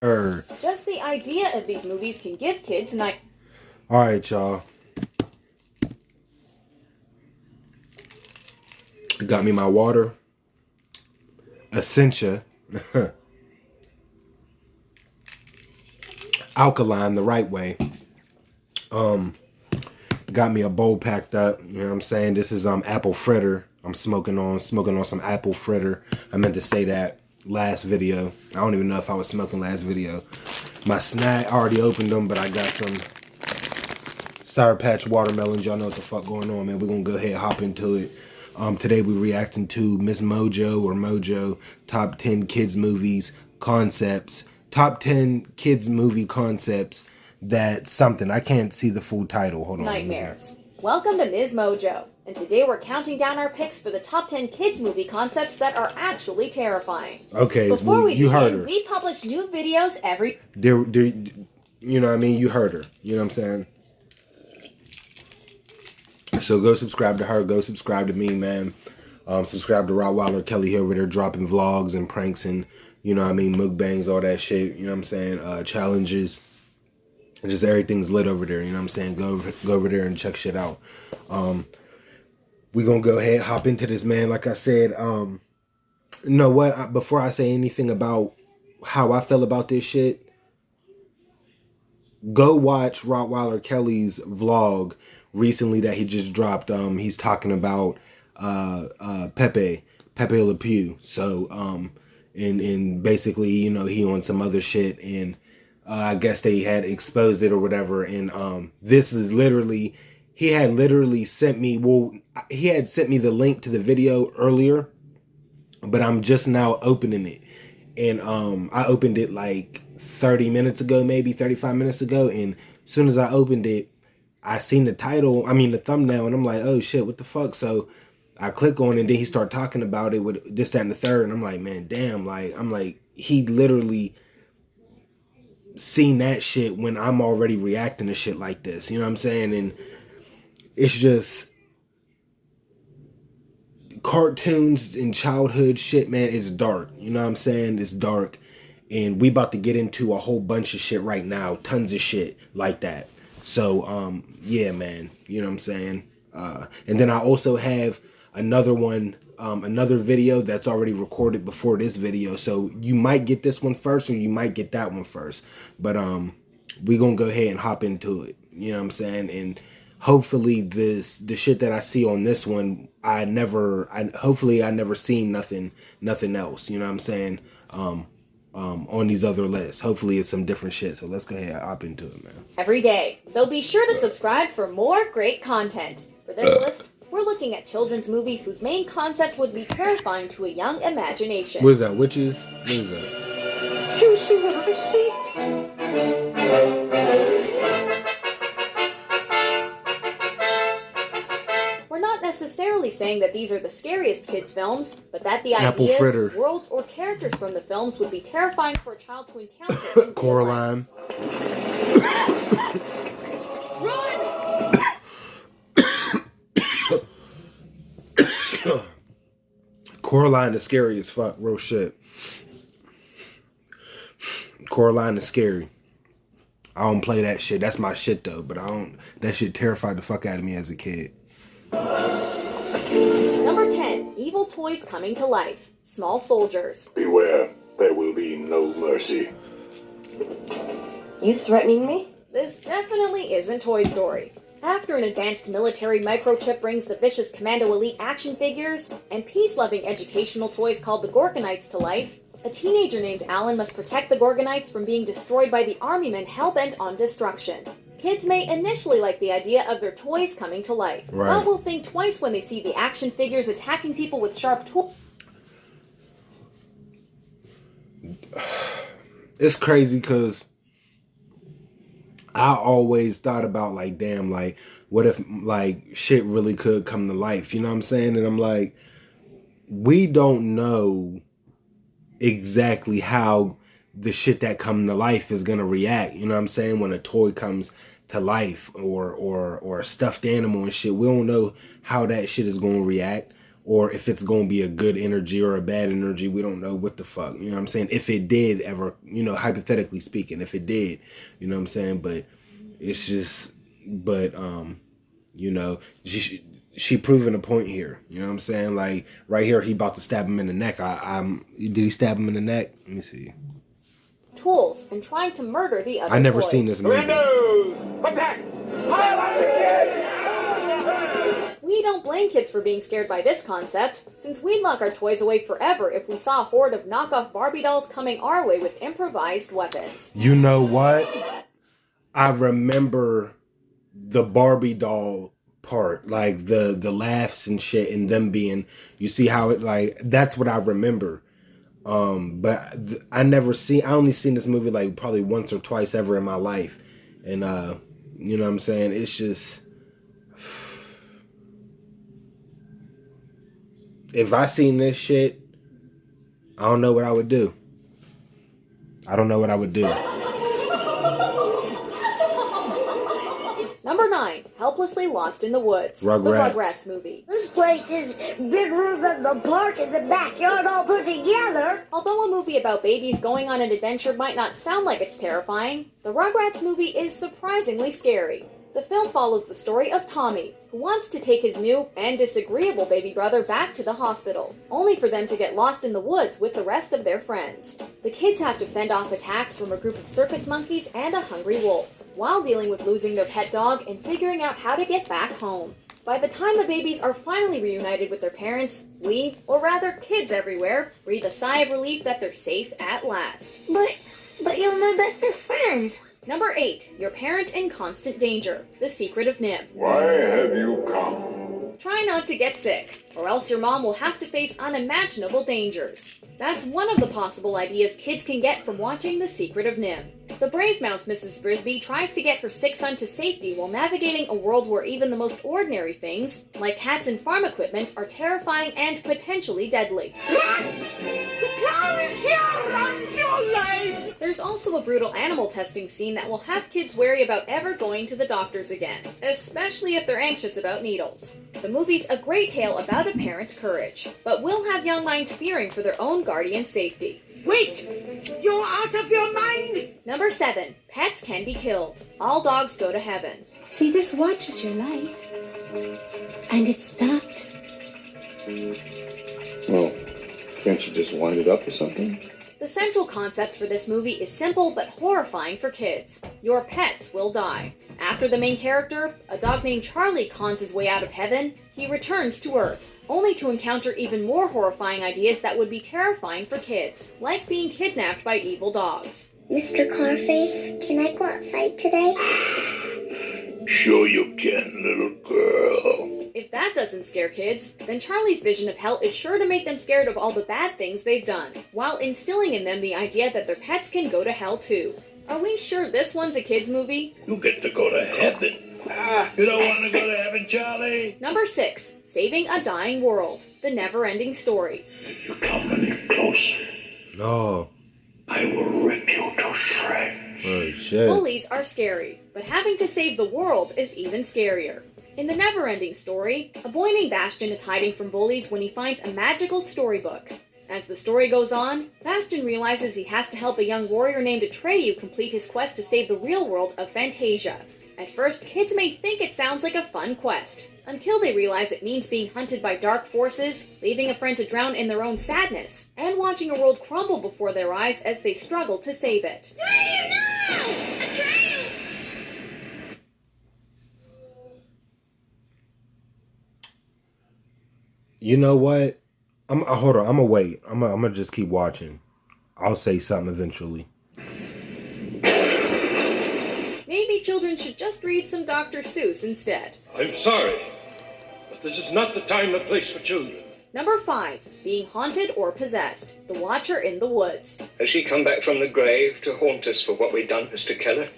Just the idea of these movies can give kids night. Alright, y'all. Got me my water. Essentia. Alkaline the right way. Got me a bowl packed up. You know what I'm saying? This is apple fritter. I'm smoking on some apple fritter. I meant to say that last video. I don't even know if I was smoking last video. My snack, I already opened them, but I got some Sour Patch watermelons. Y'all know what the fuck going on, man. We're gonna go ahead and hop into it. Today we're reacting to Miss Mojo or Mojo top 10 kids movies concepts. Top 10 kids movie concepts that something. I can't see the full title. Hold on. Nightmares. Welcome to Ms. Mojo, and today we're counting down our picks for the top 10 kids movie concepts that are actually terrifying. Okay, before we you begin, heard her. We publish new videos every... You know what I mean? You heard her. You know what I'm saying? So go subscribe to her. Go subscribe to me, man. Subscribe to Rottweiler Kelly here over there dropping vlogs and pranks and, you know what I mean, mukbangs, all that shit. You know what I'm saying? Challenges. Just everything's lit over there. You know what I'm saying? Go over there and check shit out. We gonna go ahead, hop into this, man. Like I said, you know what? Before I say anything about how I feel about this shit, go watch Rottweiler Kelly's vlog recently that he just dropped. He's talking about Pepe Le Pew. So and basically, you know, he on some other shit, and I guess they had exposed it or whatever. And this is literally, he had literally sent me, he had sent me the link to the video earlier, but I'm just now opening it. And I opened it like 30 minutes ago, maybe 35 minutes ago. And as soon as I opened it, I seen the title, the thumbnail, and I'm like, oh shit, what the fuck? So I click on it, and then he started talking about it with this, that, and the third. And I'm like, man, damn, he literally seen that shit when I'm already reacting to shit like this. You know what I'm saying? And it's just cartoons and childhood shit, man. It's dark. You know what I'm saying? It's dark. And we about to get into a whole bunch of shit right now. Tons of shit like that. So, yeah, man. You know what I'm saying? And then I also have another one, another video that's already recorded before this video. So you might get this one first, or you might get that one first. But we gonna go ahead and hop into it. You know what I'm saying? And hopefully the shit that I see on this one, hopefully I never seen nothing else. You know what I'm saying? On these other lists. Hopefully it's some different shit. So let's go ahead and hop into it, man. every day. So be sure to subscribe for more great content. For this list, we're looking at children's movies whose main concept would be terrifying to a young imagination. What is that? Witches? What is that? You see what I see? We're not necessarily saying that these are the scariest kids' films, but that the Apple ideas, fritter. worlds, or characters from the films would be terrifying for a child to encounter. Coraline. Coraline is scary as fuck. Real shit. Coraline is scary. I don't play that shit. That's my shit though. But that shit terrified the fuck out of me as a kid. Number 10. Evil toys coming to life. Small soldiers. Beware, there will be no mercy. You threatening me? This definitely isn't Toy Story. After an advanced military microchip brings the vicious Commando Elite action figures and peace-loving educational toys called the Gorgonites to life, a teenager named Alan must protect the Gorgonites from being destroyed by the army men hell-bent on destruction. Kids may initially like the idea of their toys coming to life, but will think twice when they see the action figures attacking people with sharp tools. It's crazy because I always thought about like, damn, like what if like shit really could come to life? You know what I'm saying? And I'm like, we don't know exactly how the shit that come to life is gonna react. You know what I'm saying? When a toy comes to life or a stuffed animal and shit, we don't know how that shit is gonna react. or if it's going to be a good energy or a bad energy. We don't know what the fuck, you know what I'm saying? If it did ever, hypothetically speaking, if it did, you know what I'm saying? But it's just, she proving a point here. You know what I'm saying? Like right here, he about to stab him in the neck. Did he stab him in the neck? Let me see. Tools and trying to murder the other I never toys. seen this movie. Windows! Attack! We don't blame kids for being scared by this concept, since we'd lock our toys away forever if we saw a horde of knockoff Barbie dolls coming our way with improvised weapons. You know what? I remember the Barbie doll part, like the laughs and shit, and them being, you see how it, like, that's what I remember. But I only seen this movie like probably once or twice ever in my life. And, you know what I'm saying? It's just, if I seen this shit, I don't know what I would do. Number 9, Helplessly Lost in the Woods. Rugrats. The Rugrats movie. This place is bigger than the park and the backyard all put together. Although a movie about babies going on an adventure might not sound like it's terrifying, the Rugrats movie is surprisingly scary. The film follows the story of Tommy, who wants to take his new and disagreeable baby brother back to the hospital, only for them to get lost in the woods with the rest of their friends. The kids have to fend off attacks from a group of circus monkeys and a hungry wolf, while dealing with losing their pet dog and figuring out how to get back home. By the time the babies are finally reunited with their parents, we, or rather kids everywhere, breathe a sigh of relief that they're safe at last. But you're my bestest friend. Number 8, Your Parent in Constant Danger, The Secret of Nim. Why have you come? Try not to get sick, or else your mom will have to face unimaginable dangers. That's one of the possible ideas kids can get from watching The Secret of Nim. The brave mouse Mrs. Brisby tries to get her sick son to safety while navigating a world where even the most ordinary things, like cats and farm equipment, are terrifying and potentially deadly. There's also a brutal animal testing scene that will have kids wary about ever going to the doctors again, especially if they're anxious about needles. The movie's a great tale about a parent's courage, but will have young minds fearing for their own guardian's safety. Wait! You're out of your mind! Number 7, Pets Can Be Killed. All Dogs Go to Heaven. See, this watch is your life. And it stopped. Well, can't you just wind it up or something? The central concept for this movie is simple but horrifying for kids. Your pets will die. After the main character, a dog named Charlie, cons his way out of heaven, he returns to Earth, only to encounter even more horrifying ideas that would be terrifying for kids, like being kidnapped by evil dogs. Mr. Carface, can I go outside today? Sure you can, little girl. If that doesn't scare kids, then Charlie's vision of hell is sure to make them scared of all the bad things they've done, while instilling in them the idea that their pets can go to hell too. Are we sure this one's a kids movie? You get to go to heaven. You don't want to go to heaven, Charlie? Number 6, Saving a Dying World, The Never-Ending Story. If you come any closer, Oh. I will rip you to shreds. Oh, shit. Bullies are scary, but having to save the world is even scarier. In The Never-Ending Story, a boy named Bastion is hiding from bullies when he finds a magical storybook. As the story goes on, Bastion realizes he has to help a young warrior named Atreyu complete his quest to save the real world of Fantasia. At first, kids may think it sounds like a fun quest, until they realize it means being hunted by dark forces, leaving a friend to drown in their own sadness, and watching a world crumble before their eyes as they struggle to save it. Atreyu, no! Atreyu! You know what? Hold on. I'm gonna wait. I'm gonna just keep watching. I'll say something eventually. Maybe children should just read some Dr. Seuss instead. I'm sorry, but this is not the time or place for children. Number 5, Being Haunted or Possessed, The Watcher in the Woods. Has she come back from the grave to haunt us for what we've done, Mr. Keller?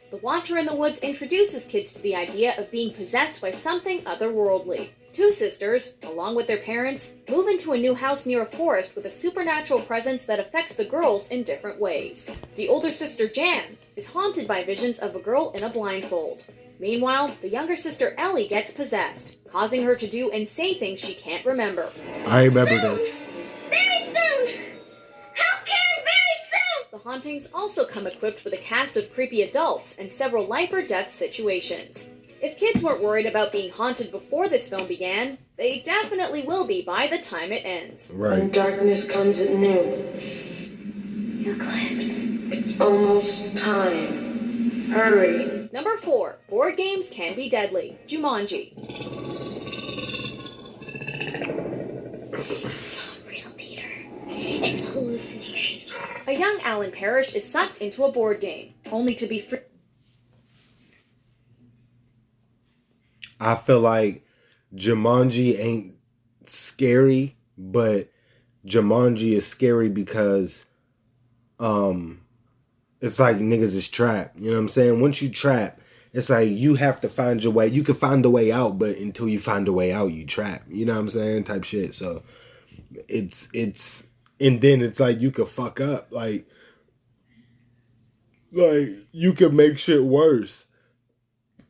The Watcher in the Woods introduces kids to the idea of being possessed by something otherworldly. Two sisters, along with their parents, move into a new house near a forest with a supernatural presence that affects the girls in different ways. The older sister, Jan, is haunted by visions of a girl in a blindfold. Meanwhile, the younger sister, Ellie, gets possessed, causing her to do and say things she can't remember. I remember this. Very soon! Help Karen very soon! The hauntings also come equipped with a cast of creepy adults and several life or death situations. If kids weren't worried about being haunted before this film began, they definitely will be by the time it ends. Right. When darkness comes at noon, Eclipse. it's almost time. Hurry. Number 4. Board games can be deadly. Jumanji. It's not real, Peter. It's a hallucination. A young Alan Parrish is sucked into a board game, only to be free. I feel like Jumanji ain't scary, but Jumanji is scary because it's like niggas is trapped. You know what I'm saying? Once you trap, it's like you have to find your way. You can find a way out, but until you find a way out, you trap. You know what I'm saying? Type shit. So it's and then it's like you could fuck up. Like you could make shit worse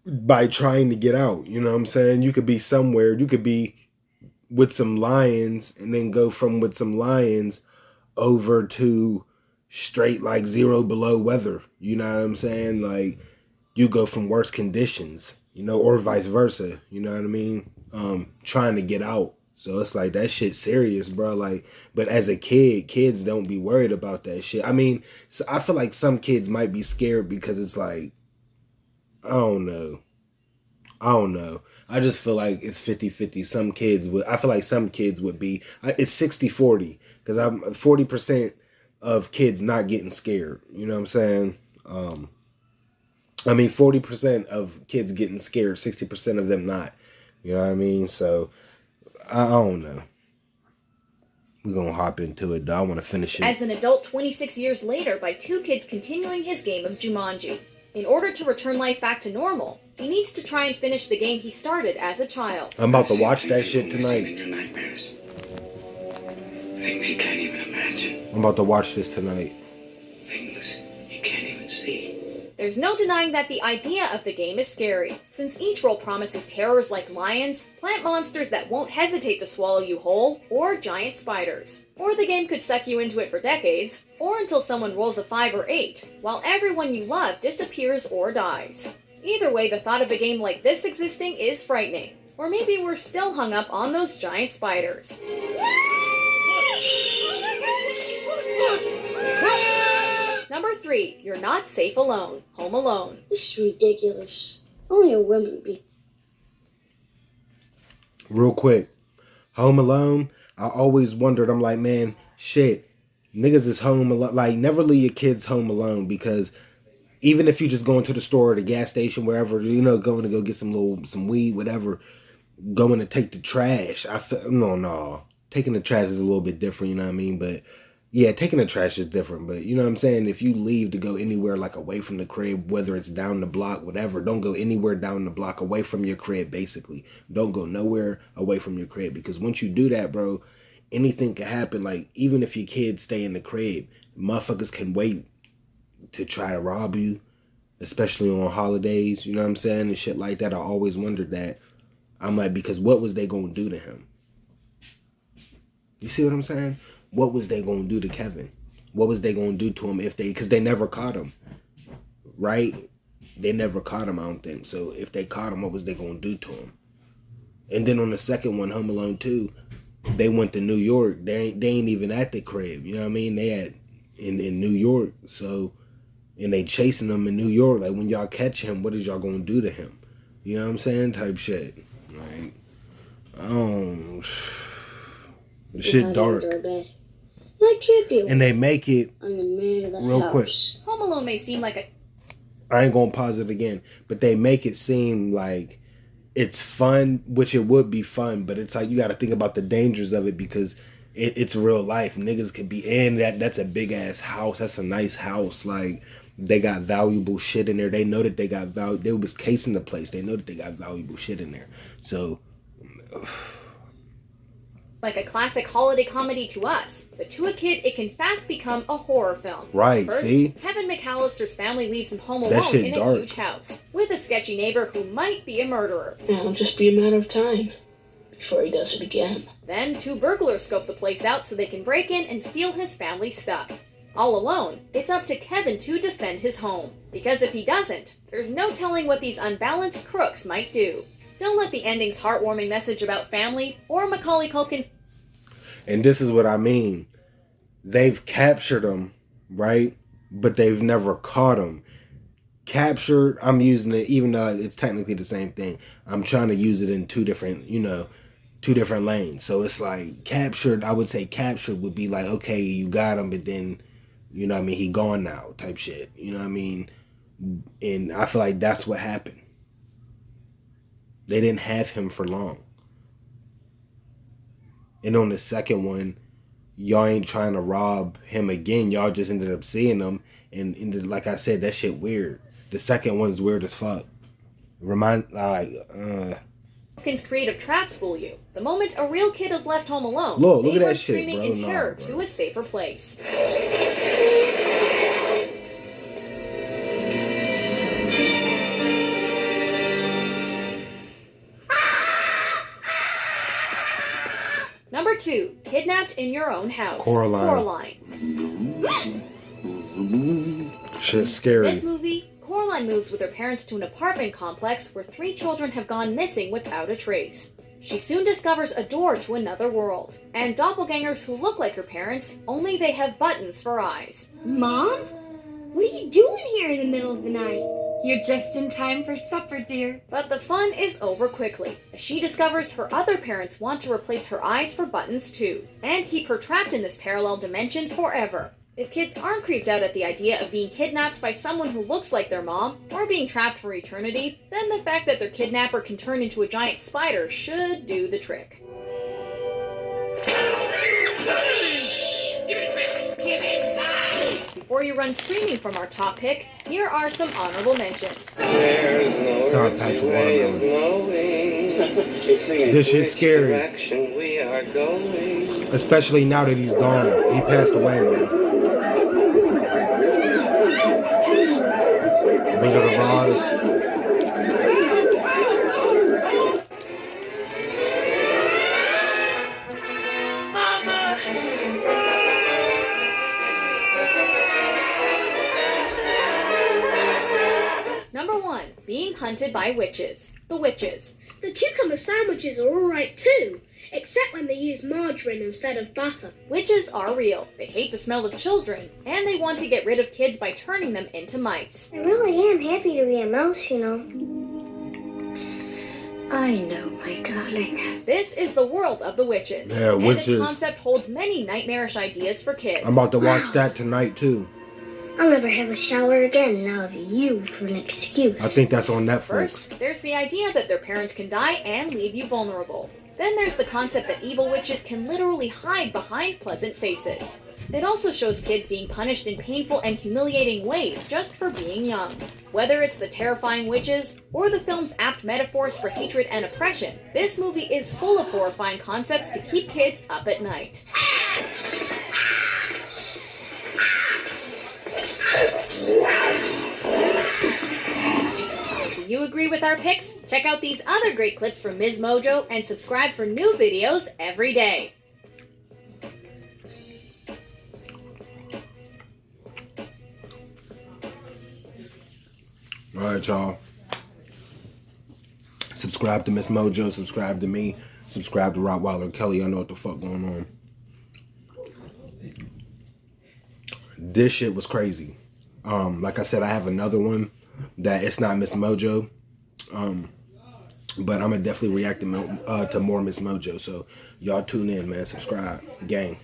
by trying to get out. You know what I'm saying? You could be somewhere. You could be with some lions and then go from with some lions over to straight like 0 below weather. You know what I'm saying? Like you go from worse conditions, you know, or vice versa. You know what I mean? Trying to get out. So it's like that shit serious, bro. Like, but as a kid, kids don't be worried about that shit. I mean, so I feel like some kids might be scared because it's like, I don't know. I just feel like it's 50-50. Some kids would, I feel like some kids would be, it's 60-40. Because I'm 40% of kids not getting scared. You know what I'm saying? 40% of kids getting scared, 60% of them not. You know what I mean? So, I don't know. We're going to hop into it, though. I want to finish it. As an adult 26 years later by 2 kids continuing his game of Jumanji. In order to return life back to normal, he needs to try and finish the game he started as a child. I'm about to watch that shit tonight. In your nightmares. Things you can't even imagine. I'm about to watch this tonight. Things you can't even see. There's no denying that the idea of the game is scary, since each role promises terrors like lions, plant monsters that won't hesitate to swallow you whole, or giant spiders. Or the game could suck you into it for decades, or until someone rolls a 5 or 8, while everyone you love disappears or dies. Either way, the thought of a game like this existing is frightening. Or maybe we're still hung up on those giant spiders. Number 3, you're not safe alone. Home Alone. This is ridiculous. Only a woman be. Real quick. Home Alone, I always wondered, I'm like, man, shit. Niggas is home alone. Like, never leave your kids home alone because even if you just going to the store or the gas station, wherever, you know, going to go get some weed, whatever, going to take the trash. No. Taking the trash is a little bit different, you know what I mean? But yeah, taking the trash is different. But you know what I'm saying? If you leave to go anywhere like away from the crib, whether it's down the block, whatever, don't go anywhere down the block away from your crib, basically. Don't go nowhere away from your crib. Because once you do that, bro, anything can happen. Like, even if your kids stay in the crib, motherfuckers can wait to try to rob you, especially on holidays, you know what I'm saying? And shit like that. I always wondered that. I'm like, because what was they going to do to him? You see what I'm saying? What was they going to do to Kevin? What was they going to do to him because they never caught him, right? They never caught him, I don't think. So if they caught him, what was they going to do to him? And then on the second one, Home Alone 2, they went to New York. They ain't even at the crib, you know what I mean? They at in New York, so, and they chasing him in New York. Like, when y'all catch him, what is y'all going to do to him? You know what I'm saying? Type shit. Like, the shit dark. My kid be And they make it on the man of the real house. quick. Home Alone may seem like a I ain't gonna pause it again, but they make it seem like it's fun, which it would be fun, but it's like you got to think about the dangers of it because it's real life. Niggas could be in that's a big ass house. That's a nice house. Like, they got valuable shit in there. They know that they got value. They was casing the place. They know that they got valuable shit in there. So like a classic holiday comedy to us, but to a kid it can fast become a horror film. Right, First, see? Kevin McAllister's family leaves him home That alone shit in a dark. huge house, with a sketchy neighbor who might be a murderer. It'll just be a matter of time before he does it again. Then 2 burglars scope the place out so they can break in and steal his family's stuff. All alone, it's up to Kevin to defend his home, because if he doesn't, there's no telling what these unbalanced crooks might do. Don't let the ending's heartwarming message about family or Macaulay Culkin's. And this is what I mean. They've captured him, right? But they've never caught him. Captured, I'm using it, even though it's technically the same thing. I'm trying to use it in two different lanes. So it's like captured, I would say captured would be like, okay, you got him, but then, you know what I mean, he gone now type shit. You know what I mean? And I feel like that's what happened. They didn't have him for long. And on the second one, y'all ain't trying to rob him again. Y'all just ended up seeing him. And like I said, that shit weird. The second one's weird as fuck. Culkin's creative traps fool you. The moment a real kid is left home alone, Look they at that run shit, screaming bro. in terror Nah, to a safer place. Number 2, Kidnapped in Your Own House. Coraline. Shit's scary. In this movie, Coraline moves with her parents to an apartment complex where 3 children have gone missing without a trace. She soon discovers a door to another world, and doppelgangers who look like her parents, only they have buttons for eyes. Mom? What are you doing here in the middle of the night? You're just in time for supper, dear. But the fun is over quickly, as she discovers her other parents want to replace her eyes for buttons too, and keep her trapped in this parallel dimension forever. If kids aren't creeped out at the idea of being kidnapped by someone who looks like their mom, or being trapped for eternity, then the fact that their kidnapper can turn into a giant spider should do the trick. Before you run screaming from our top pick, here are some honorable mentions. There's no Sound patch way of watermelon. knowing This shit's scary. direction we are going. Especially now that he's gone. He passed away, man. Wizard of Oz. Number 1, Being Hunted by Witches. The Witches. The cucumber sandwiches are alright too, except when they use margarine instead of butter. Witches are real. They hate the smell of children, and they want to get rid of kids by turning them into mice. I really am happy to be a mouse, you know. I know, my darling. This is the world of the witches. Yeah, and witches. its concept holds many nightmarish ideas for kids. I'm about to watch that tonight, too. I'll never have a shower again now with you for an excuse. I think that's on Netflix. First, there's the idea that their parents can die and leave you vulnerable. Then there's the concept that evil witches can literally hide behind pleasant faces. It also shows kids being punished in painful and humiliating ways just for being young. Whether it's the terrifying witches, or the film's apt metaphors for hatred and oppression, this movie is full of horrifying concepts to keep kids up at night. Do you agree with our picks? Check out these other great clips from Ms. Mojo and subscribe for new videos every day. Alright, y'all. Subscribe to Miss Mojo, subscribe to me, subscribe to Rottweiler Kelly. I know what the fuck going on. This shit was crazy. Like I said, I have another one that it's not Miss Mojo. But I'm gonna definitely react to more Miss Mojo. So y'all tune in, man. Subscribe. Gang.